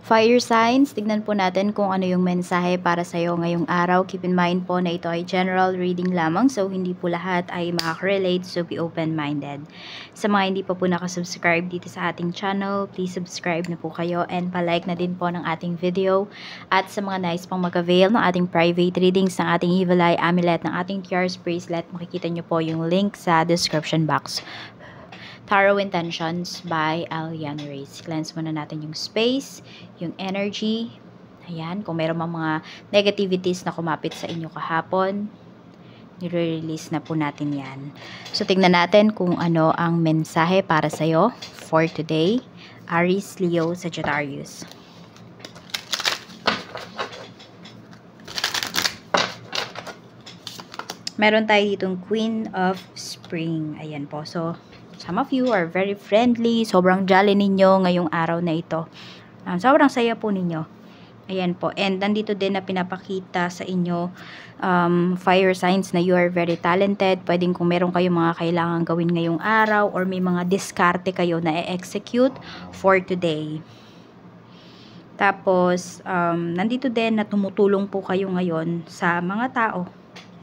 Fire signs, tignan po natin kung ano yung mensahe para sa'yo ngayong araw. Keep in mind po na ito ay general reading lamang, so hindi po lahat ay makaka-relate, so be open-minded. Sa mga hindi pa po nakasubscribe dito sa ating channel, please subscribe na po kayo and palike na din po ng ating video. At sa mga nais pang mag-avail ng ating private readings, ng ating Evil Eye Amulet, ng ating Tiaras Bracelet, makikita nyo po yung link sa description box. Tarot Intentions by Aliana Reyes. Cleanse muna natin yung space, yung energy. Ayan, kung meron mga negativities na kumapit sa inyo kahapon, nire-release na po natin yan. So, tignan natin kung ano ang mensahe para sa'yo for today. Aries, Leo, Sagittarius. Meron tayo ditong Queen of Spring. Ayan po. So, some of you are very friendly. Sobrang jolly ninyo ngayong araw na ito. Sobrang saya po ninyo. Ayan po. And nandito din na pinapakita sa inyo fire signs na you are very talented. Pwedeng kung meron kayong mga kailangan gawin ngayong araw or may mga diskarte kayo na i-execute for today. Tapos, nandito din na tumutulong po kayo ngayon sa mga tao.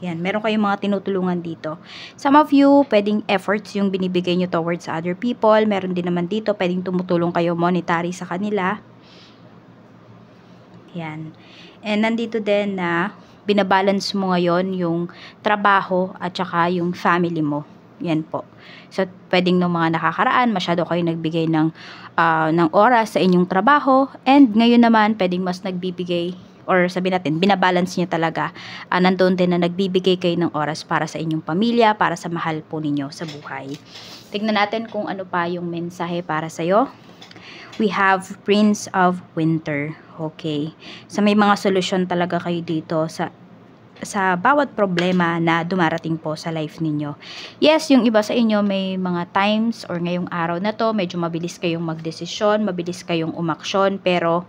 Yan, meron kayong mga tinutulungan dito. Some of you, pwedeng efforts yung binibigay nyo towards other people. Meron din naman dito, pwedeng tumutulong kayo monetary sa kanila. Yan. And nandito din na binabalance mo ngayon yung trabaho at saka yung family mo. Yan po. So, pwedeng ng mga nakakaraan, masyado kayo nagbigay ng oras sa inyong trabaho. And ngayon naman, pwedeng mas nagbibigay or sabihin natin, binabalance niya talaga. Nandun din na nagbibigay kayo ng oras para sa inyong pamilya, para sa mahal po ninyo sa buhay. Tignan natin kung ano pa yung mensahe para sa'yo. We have Prince of Winter. Okay. So may mga solusyon talaga kayo dito sa bawat problema na dumarating po sa life ninyo. Yes, yung iba sa inyo may mga times or ngayong araw na to, medyo mabilis kayong magdesisyon, mabilis kayong umaksyon, pero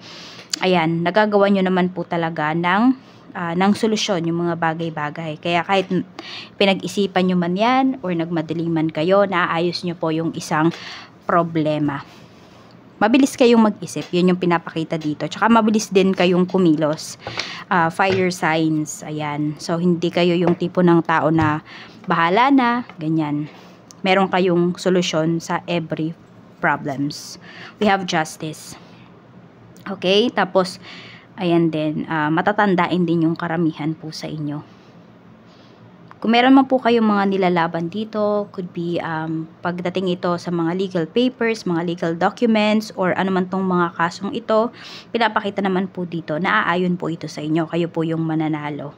ayan, nagagawa nyo naman po talaga ng solusyon yung mga bagay-bagay. Kaya kahit pinag-isipan nyo man yan or nagmadaling man kayo, naaayos nyo po yung isang problema. Mabilis kayong mag-isip, yun yung pinapakita dito. Tsaka mabilis din kayong kumilos. Fire signs, ayan. So, hindi kayo yung tipo ng tao na bahala na, ganyan. Meron kayong solusyon sa every problems. We have Justice. Okay, tapos, ayan din, matatandain din yung karamihan po sa inyo. Kung meron man po kayong mga nilalaban dito, could be pagdating ito sa mga legal papers, mga legal documents, or ano man tong mga kasong ito, pinapakita naman po dito, naaayon po ito sa inyo, kayo po yung mananalo.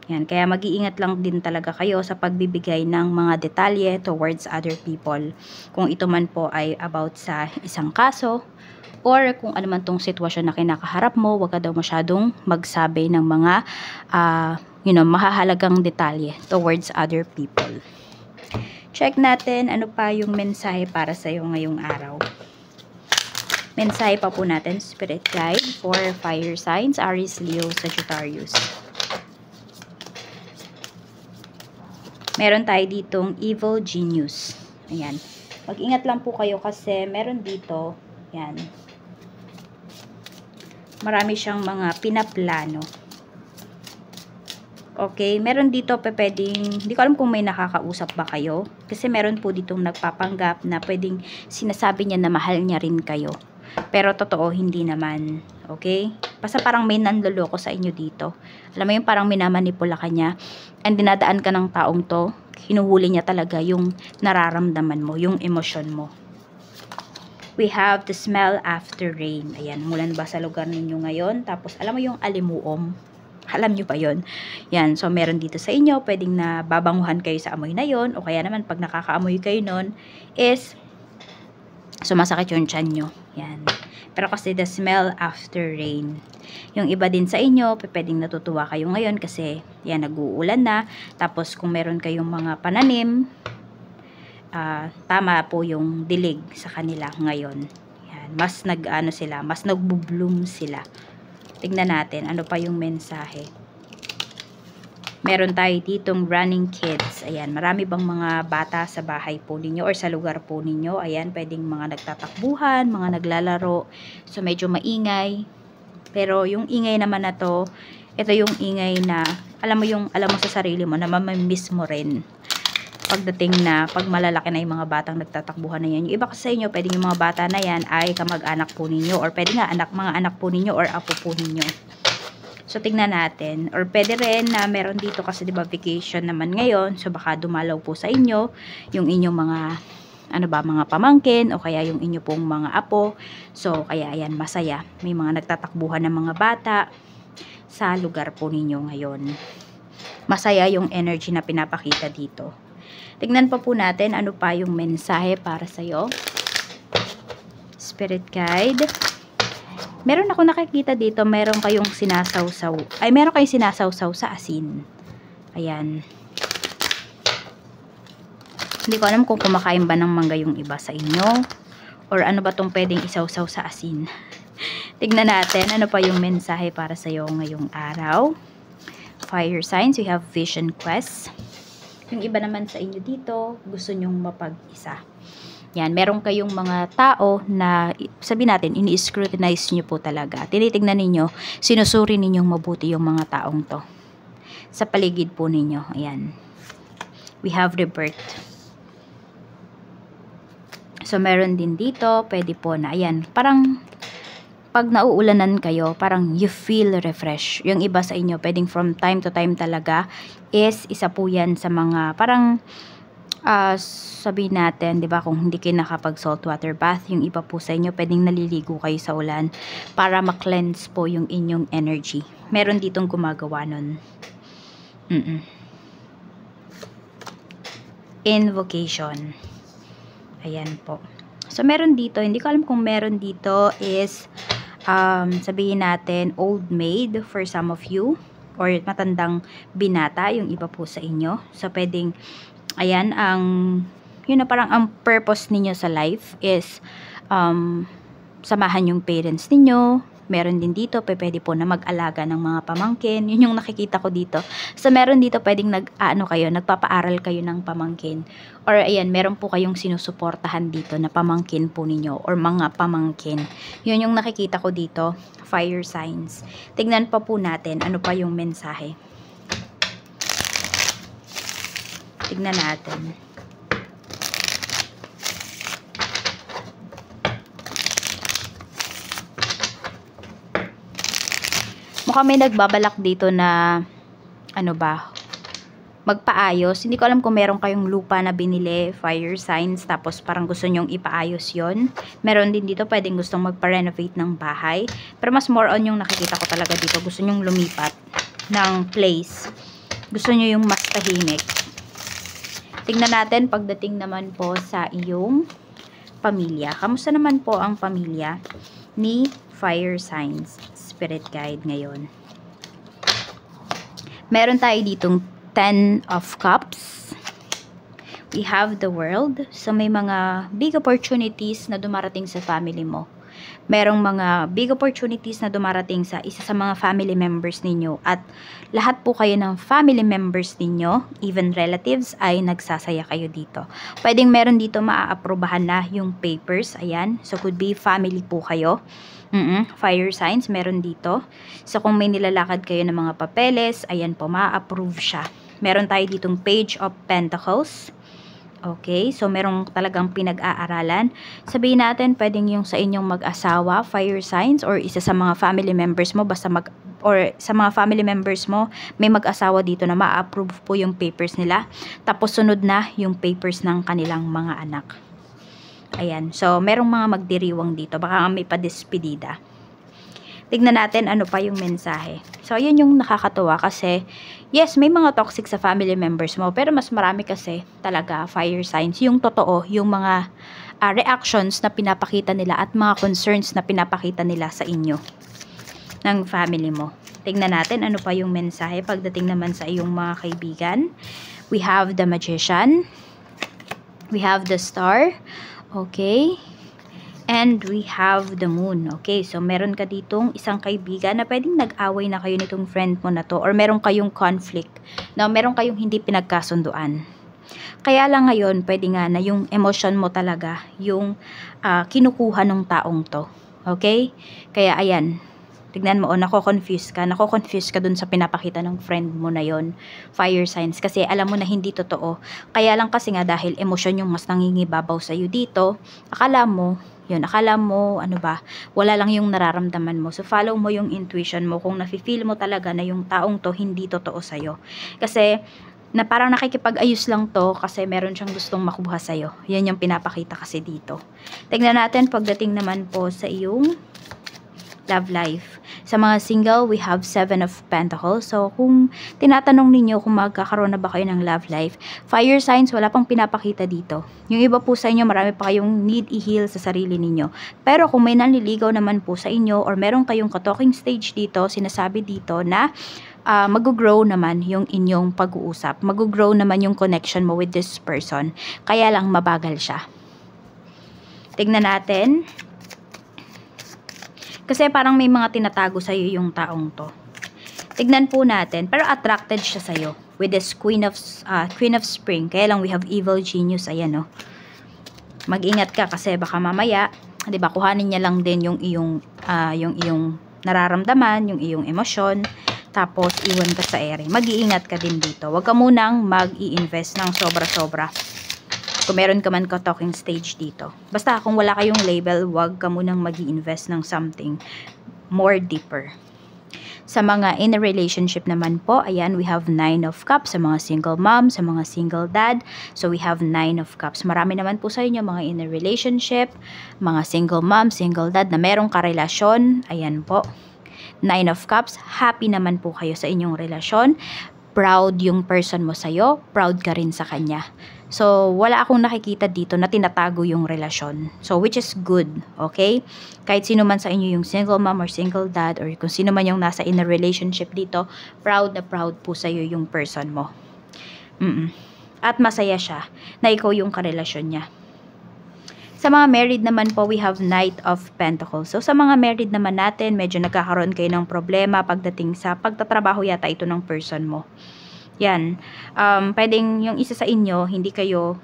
Yan, kaya mag-iingat lang din talaga kayo sa pagbibigay ng mga detalye towards other people. Kung ito man po ay about sa isang kaso, or kung ano man tong sitwasyon na kinakaharap mo, wag ka daw masyadong magsabi ng mga mahahalagang detalye towards other people. Check natin ano pa yung mensahe para sa iyo ngayong araw. Mensahe pa po natin, Spirit Guide for Fire Signs, Aries, Leo, Sagittarius. Meron tayo ditong Evil Genius. Ayan. Mag-ingat lang po kayo kasi meron dito, yan, marami siyang mga pinaplano. Okay, meron dito pwedeng, hindi ko alam kung may nakakausap ba kayo. Kasi meron po ditong nagpapanggap na pwedeng sinasabi niya na mahal niya rin kayo. Pero totoo, hindi naman. Okay? Basta parang may nanloloko sa inyo dito. Alam mo yung parang minamanipula ka niya. And dinadaan ka ng taong to, hinuhuli niya talaga yung nararamdaman mo, yung emosyon mo. We have the smell after rain. Ayan, mulan ba sa lugar ninyo ngayon? Tapos, alam mo yung alimuom? Alam nyo ba yun? Yan, so meron dito sa inyo, pwedeng na babanguhan kayo sa amoy na yon, o kaya naman pag nakakaamoy kayo nun, is sumasakit yung tiyan nyo. Yan. Pero kasi the smell after rain. Yung iba din sa inyo, pwedeng natutuwa kayo ngayon kasi yan, nag-uulan na. Tapos kung meron kayong mga pananim, tama po yung dilig sa kanila ngayon. Yan, mas mas nagbo-bloom sila. Tignan natin ano pa yung mensahe. Meron tayo ditong running kids. Ayan, marami bang mga bata sa bahay po ninyo or sa lugar po ninyo? Ayan, pwedeng mga nagtatakbuhan, mga naglalaro. So, medyo maingay. Pero yung ingay naman na to, ito yung ingay na, alam mo sa sarili mo na mamamiss mo rin. Pagdating na, pag malalaki na yung mga batang nagtatakbuhan na yan. Yung iba kasi sa inyo, pwedeng yung mga bata na yan ay kamag-anak po ninyo or pwede nga mga anak po ninyo or apo po ninyo. So, tingnan natin. Or pwede rin na meron dito kasi diba vacation naman ngayon. So, baka dumalaw po sa inyo yung inyong mga, mga pamangkin o kaya yung inyo pong mga apo. So, kaya ayan, masaya. May mga nagtatakbuhan ng mga bata sa lugar po ninyo ngayon. Masaya yung energy na pinapakita dito. Tingnan pa po natin ano pa yung mensahe para sa'yo. Spirit Guide. Meron ako nakikita dito, meron kayong sinasawsaw. Meron kayong sinasawsaw sa asin. Ayan. Hindi ko alam kung kumakain ba ng mangga yung iba sa inyo. Or ano ba tong pwedeng isawsaw sa asin. Tignan natin ano pa yung mensahe para sa'yo ngayong araw. Fire signs, we have vision quest. Yung iba naman sa inyo dito, gusto nyong mapag-isa. Yan, meron kayong mga tao na, sabihin natin, ini-scrutinize nyo po talaga. Tinitignan ninyo, sinusuri ninyong mabuti yung mga taong to. Sa paligid po ninyo. Ayan. We have rebirth. So, meron din dito, pwede po na, ayan, parang, pag nauulanan kayo, parang you feel refresh. Yung iba sa inyo, pwedeng from time to time talaga, is isa po yan sa mga, parang, sabihin natin, 'di ba, kung hindi kayo nakapag saltwater bath, yung iba po sa inyo pwedeng naliligo kayo sa ulan para ma-cleanse po yung inyong energy. Meron ditong gumagawa nun. Invocation. Ayan po. So meron dito, hindi ko alam kung meron dito is sabihin natin old maid for some of you or matandang binata yung iba po sa inyo. So pwedeng ayan, yun na parang ang purpose ninyo sa life is samahan yung parents ninyo. Meron din dito, pwede po na mag-alaga ng mga pamangkin. Yun yung nakikita ko dito. So, meron dito pwedeng nagpapaaral kayo ng pamangkin. Or ayan, meron po kayong sinusuportahan dito na pamangkin po ninyo or mga pamangkin. Yun yung nakikita ko dito, fire signs. Tignan pa po natin ano pa yung mensahe. Tignan natin. Mukhang may nagbabalak dito na magpaayos. Hindi ko alam kung meron kayong lupa na binili, fire signs, tapos parang gusto nyong ipaayos yon. Meron din dito pwedeng gustong magpa-renovate ng bahay. Pero mas more on yung nakikita ko talaga dito. Gusto nyong lumipat ng place. Gusto nyo yung mas tahimik. Tingnan natin pagdating naman po sa iyong pamilya. Kamusta naman po ang pamilya ni Fire Signs Spirit Guide ngayon? Meron tayo ditong 10 of Cups. We have the World. So may mga big opportunities na dumarating sa family mo. Merong mga big opportunities na dumarating sa isa sa mga family members ninyo at lahat po kayo ng family members ninyo, even relatives, ay nagsasaya kayo dito. Pwedeng meron dito maaaprobahan na yung papers, ayan. So could be family po kayo. Fire signs, meron dito. So kung may nilalakad kayo ng mga papeles, ayan po, maa-approve siya. Meron tayo ditong Page of Pentacles. Okay, so merong talagang pinag-aaralan. Sabihin natin, pwedeng yung sa inyong mag-asawa, fire signs, or isa sa mga family members mo, or sa mga family members mo, may mag-asawa dito na ma-approve po yung papers nila. Tapos sunod na yung papers ng kanilang mga anak. Ayan, so merong mga magdiriwang dito. Baka may padespedida. Tignan natin ano pa yung mensahe. So, yun yung nakakatuwa kasi, yes, may mga toxic sa family members mo, pero mas marami kasi talaga fire signs. Yung totoo, yung mga reactions na pinapakita nila at mga concerns na pinapakita nila sa inyo ng family mo. Tignan natin ano pa yung mensahe pagdating naman sa iyong mga kaibigan. We have the Magician. We have the Star. Okay. And we have the moon. Okay, so meron ka ditong isang kaibigan na pwedeng nag-away na kayo nitong friend mo na to, or meron kayong conflict, na meron kayong hindi pinagkasunduan. Kaya lang ngayon, pwede nga na yung emotion mo talaga, yung kinukuha ng taong to. Okay? Kaya ayan, tignan mo, nako-confuse ka dun sa pinapakita ng friend mo na yon, fire signs, kasi alam mo na hindi totoo. Kaya lang kasi nga dahil emosyon yung mas nangingibabaw sa'yo dito, akala mo, ano ba, wala lang yung nararamdaman mo. So, follow mo yung intuition mo kung nafe-feel mo talaga na yung taong to hindi totoo sa'yo. Kasi, na parang nakikipag-ayos lang to kasi meron siyang gustong makuha sa'yo. Yan yung pinapakita kasi dito. Tignan natin pagdating naman po sa iyong love life. Sa mga single, we have 7 of Pentacles. So, kung tinatanong ninyo kung magkakaroon na ba kayo ng love life, fire signs, wala pang pinapakita dito. Yung iba po sa inyo, marami pa kayong need i-heal sa sarili ninyo. Pero kung may nanliligaw naman po sa inyo or meron kayong ka-talking stage dito, sinasabi dito na mag-grow naman yung inyong pag-uusap. Mag-grow naman yung connection mo with this person. Kaya lang mabagal siya. Tignan natin. Kasi parang may mga tinatago sa'yo yung taong to. Tignan po natin. Pero attracted siya sa'yo. With this Queen of Spring. Kaya lang we have evil genius. Ayan, no? Mag-ingat ka kasi baka mamaya, diba, kuhanin niya lang din yung iyong nararamdaman, yung iyong emosyon. Tapos, iwan ka sa ere. Mag-iingat ka din dito. Huwag ka munang mag-i-invest ng sobra-sobra. Kung meron ka man ka-talking stage dito. Basta, kung wala kayong label, huwag ka munang mag-i-invest ng something more deeper. Sa mga in a relationship naman po, ayan, we have 9 of Cups sa mga single mom, sa mga single dad. So, we have 9 of Cups. Marami naman po sa inyo mga in a relationship, mga single mom, single dad na merong karelasyon. Ayan po. 9 of Cups, happy naman po kayo sa inyong relasyon. Proud yung person mo sa'yo, proud ka rin sa kanya. So, wala akong nakikita dito na tinatago yung relasyon. So, which is good, okay? Kahit sino man sa inyo yung single mom or single dad or kung sino man yung nasa in a relationship dito, proud na proud po sa'yo yung person mo. At masaya siya na ikaw yung karelasyon niya. Sa mga married naman po, we have Knight of Pentacles. So, sa mga married naman natin, medyo nagkakaroon kayo ng problema pagdating sa pagtatrabaho yata ito ng person mo. Yan. Pwedeng yung isa sa inyo, hindi kayo,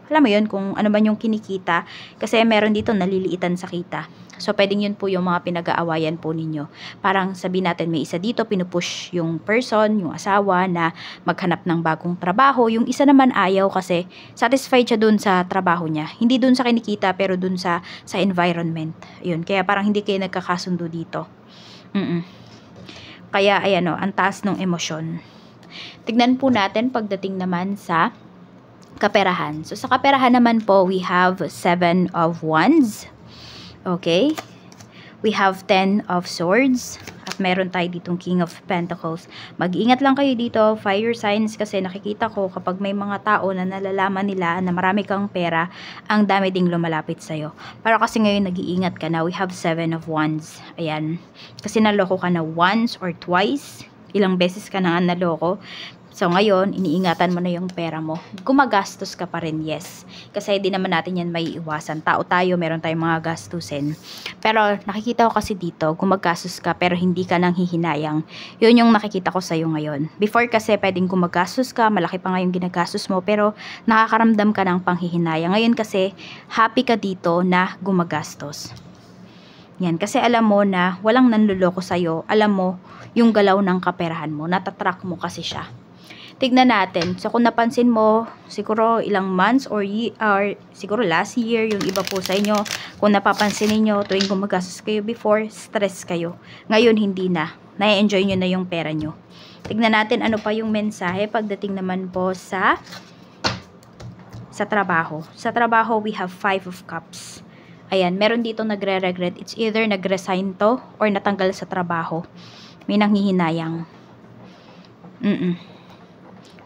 alam mo yun, kung ano man yung kinikita. Kasi meron dito naliliitan sa kita. So, pwedeng yun po yung mga pinag-aawayan po ninyo. Parang sabihin natin, may isa dito, pinupush yung person, yung asawa, na maghanap ng bagong trabaho. Yung isa naman ayaw kasi satisfied siya dun sa trabaho niya. Hindi dun sa kinikita, pero dun sa environment. Yun. Kaya parang hindi kayo nagkakasundo dito. Kaya, ayan o, ang taas ng emosyon. Tignan po natin pagdating naman sa kaperahan. So, sa kaperahan naman po, we have 7 of Wands. Okay. We have 10 of Swords. At meron tayo ditong King of Pentacles. Mag-ingat lang kayo dito, fire signs, kasi nakikita ko kapag may mga tao na nalalaman nila na marami kang pera, ang dami ding lumalapit sa'yo. Pero kasi ngayon nag-iingat ka na, we have 7 of Wands. Ayan. Kasi naloko ka na once or twice. Ilang beses ka na nga naloko. So, ngayon, iniingatan mo na yung pera mo. Gumagastos ka pa rin, yes. Kasi di naman natin yan may iwasan. Tao tayo, meron tayong mga gastusin. Pero, nakikita ko kasi dito, gumagastos ka pero hindi ka nang hihinayang. Yun yung nakikita ko sa'yo ngayon. Before kasi, pwedeng gumagastos ka, malaki pa nga yung ginagastos mo, pero nakakaramdam ka ng panghihinayang. Ngayon kasi, happy ka dito na gumagastos. Yan, kasi alam mo na walang nanluloko sa'yo. Alam mo yung galaw ng kaperahan mo. Natatrack mo kasi siya. Tignan natin. So, kung napansin mo, siguro ilang months or siguro last year, yung iba po sa inyo, kung napapansin niyo tuwing gumagastos kayo before, stress kayo. Ngayon, hindi na. Na-enjoy nyo na yung pera nyo. Tignan natin ano pa yung mensahe pagdating naman po sa trabaho. Sa trabaho, we have 5 of Cups. Ayan, meron dito nagre-regret. It's either nag-resign to or natanggal sa trabaho. May nanghihinayang.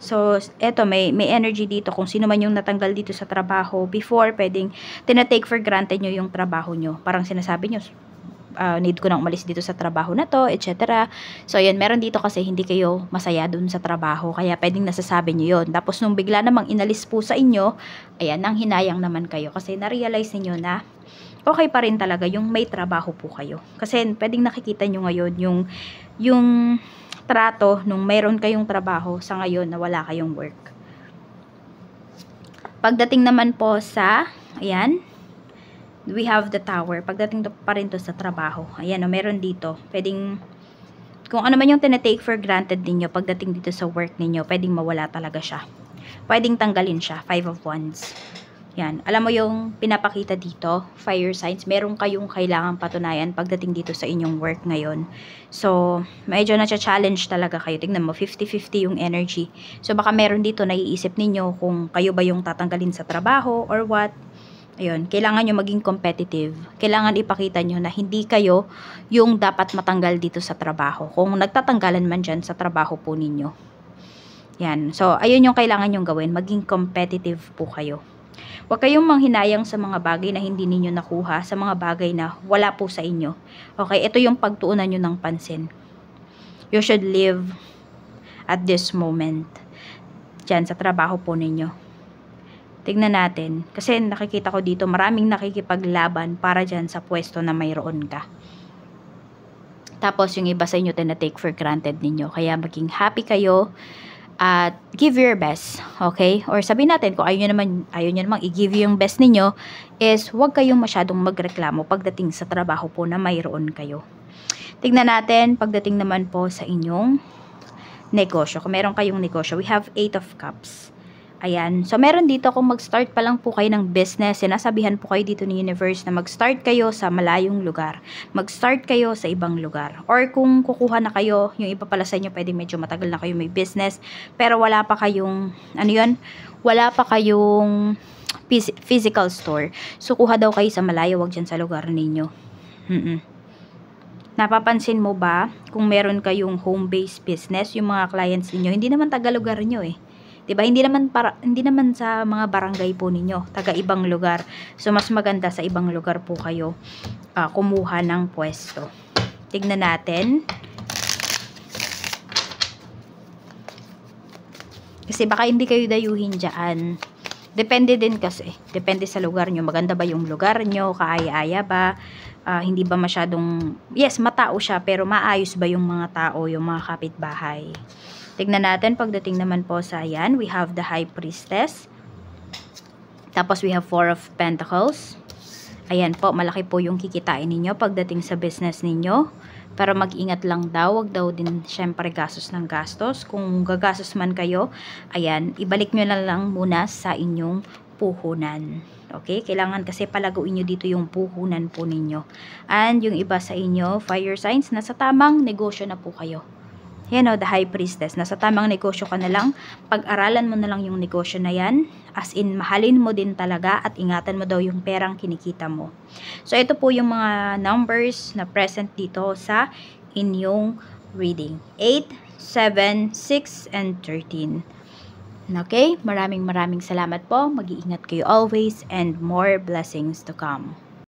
So, eto, may energy dito. Kung sino man yung natanggal dito sa trabaho, before, pwedeng tinatake for granted nyo yung trabaho nyo. Parang sinasabi nyo, need ko nang umalis dito sa trabaho na to, etc. So, yan, meron dito kasi hindi kayo masaya dun sa trabaho. Kaya pwedeng nasasabi nyo yun. Tapos, nung bigla namang inalis po sa inyo, ayan, nang hinayang naman kayo. Kasi na-realize niyo na okay pa rin talaga yung may trabaho po kayo. Kasi pwedeng nakikita nyo ngayon yung trato nung mayroon kayong trabaho sa ngayon na wala kayong work. Pagdating naman po sa, ayan, we have the Tower. Pagdating pa rin to sa trabaho. Ayan, meron dito. Pwedeng, kung ano man yung tinatake for granted ninyo, pagdating dito sa work ninyo, pwedeng mawala talaga siya. Pwedeng tanggalin siya. 5 of Wands. Yan. Alam mo yung pinapakita dito, fire signs, meron kayong kailangang patunayan pagdating dito sa inyong work ngayon. So, medyo na-challenge talaga kayo. Tingnan mo, 50-50 yung energy. So, baka meron dito naiisip ninyo kung kayo ba yung tatanggalin sa trabaho or what. Ayun, kailangan nyo maging competitive. Kailangan ipakita nyo na hindi kayo yung dapat matanggal dito sa trabaho. Kung nagtatanggalan man dyan sa trabaho po ninyo. Yan. So, ayun yung kailangan nyong gawin. Maging competitive po kayo. Huwag kayong manghinayang sa mga bagay na hindi ninyo nakuha, sa mga bagay na wala po sa inyo. Okay, ito yung pagtuunan nyo ng pansin. You should live at this moment. Diyan, sa trabaho po ninyo. Tignan natin. Kasi nakikita ko dito, maraming nakikipaglaban para dyan sa pwesto na mayroon ka. Tapos, yung iba sa inyo tinatake for granted ninyo. Kaya maging happy kayo. At give your best, okay? Or sabihin natin, kung ayaw nyo naman i-give yung best ninyo, is huwag kayong masyadong magreklamo pagdating sa trabaho po na mayroon kayo. Tignan natin, pagdating naman po sa inyong negosyo. Kung meron kayong negosyo, we have 8 of Cups. Ayan. So, meron dito kung mag-start pa lang po kayo ng business, sinasabihan po kayo dito ni Universe na mag-start kayo sa malayong lugar. Mag-start kayo sa ibang lugar. Or kung kukuha na kayo, yung iba pala sa inyo, pwede medyo matagal na kayo may business, pero wala pa kayong, ano yun? Wala pa kayong physical store. So, kuha daw kayo sa malayo, wag dyan sa lugar ninyo. Napapansin mo ba, kung meron kayong home-based business, yung mga clients niyo hindi naman taga-lugar nyo eh. Diba? Hindi naman sa mga barangay po ninyo, taga ibang lugar. So, mas maganda sa ibang lugar po kayo kumuha ng pwesto. Tignan natin. Kasi baka hindi kayo dayuhin dyan. Depende din kasi. Depende sa lugar nyo. Maganda ba yung lugar nyo? Kaaya-aya ba? Hindi ba masyadong, yes, matao siya, pero maayos ba yung mga tao, yung mga kapitbahay? Tignan natin, pagdating naman po sa yan, we have the High Priestess. Tapos we have 4 of Pentacles. Ayan po, malaki po yung kikitain ninyo pagdating sa business ninyo. Pero mag-ingat lang daw, wag daw din syempre gastos ng gastos. Kung gagastos man kayo, ayan, ibalik nyo na lang muna sa inyong puhunan. Okay? Kailangan kasi palaguin nyo dito yung puhunan po ninyo. And yung iba sa inyo, fire signs, nasa tamang negosyo na po kayo. Yan o, the High Priestess. Nasa tamang negosyo ka na lang. Pag-aralan mo na lang yung negosyo na yan. As in, mahalin mo din talaga at ingatan mo daw yung perang kinikita mo. So, ito po yung mga numbers na present dito sa inyong reading. 8, 7, 6, and 13. Okay? Maraming salamat po. Mag-iingat kayo always and more blessings to come.